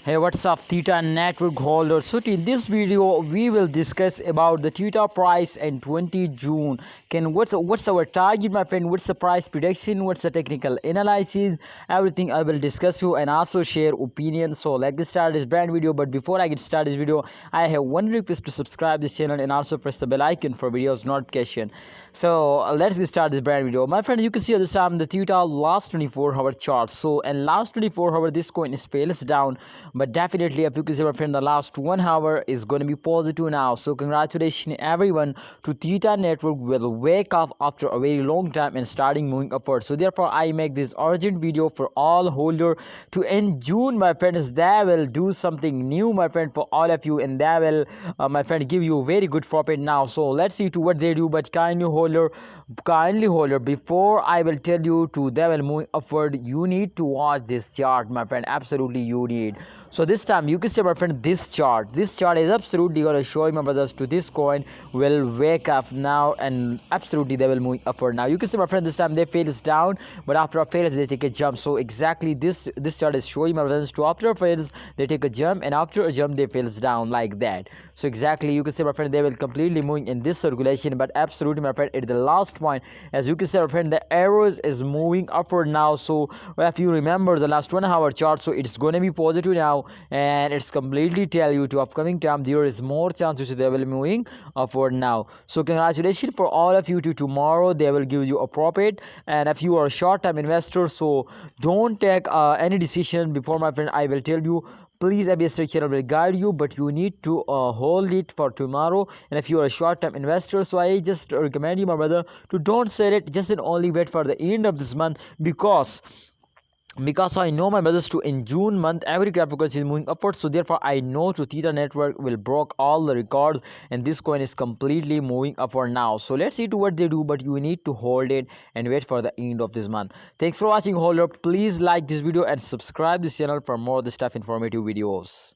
Hey, what's up, Theta Network holder? So in this video we will discuss about the Theta price and 20 June. What's our target, my friend? What's the price prediction? What's the technical analysis? Everything I will discuss you and also share opinions. So let's start this brand video. But before I get started this video, I have one request to subscribe this channel and also press the bell icon for videos notification. So let's get started this brand video, my friend. You can see at this time the Theta last 24-hour chart. So in last 24 hours this coin is fails down, but definitely if you can see, my friend, the last 1 hour is going to be positive now. So congratulations everyone to Theta Network will wake up after a very long time and starting moving upward. So therefore I make this urgent video for all holder to end June, my friends. They will do something new, my friend, for all of you, and they will my friend, give you very good profit now. So let's see to what they do. But kindly holder, before I will tell you to they will move upward, you need to watch this chart, my friend. Absolutely you need. So this time you can see, my friend, this chart is absolutely going to show you, my brothers, to this coin will wake up now and absolutely they will move upward. Now you can see, my friend, this time they fails down, but after a fails they take a jump. So exactly this chart is showing, my brothers, to after a fails they take a jump, and after a jump they fails down like that. So exactly you can see, my friend, they will completely moving in this circulation. But absolutely, my friend, at the last point, as you can see, my friend, the arrows is moving upward now. So if you remember the last 1 hour chart, so it's going to be positive now, and it's completely tell you to upcoming time there is more chances they will be moving upward now. So congratulations for all of you. To tomorrow they will give you a profit. And if you are a short-term investor, so don't take any decision before, my friend. I will tell you, please, ABS channel will guide you, but you need to hold it for tomorrow. And if you are a short-term investor, so I just recommend you, my brother, to don't sell it, just and only wait for the end of this month, because I know, my brothers, to in June month every cryptocurrency is moving upwards. So therefore I know to Theta Network will broke all the records, and this coin is completely moving upward now. So let's see to what they do, but you need to hold it and wait for the end of this month. Thanks for watching, holder. Please like this video and subscribe this channel for more of this stuff informative videos.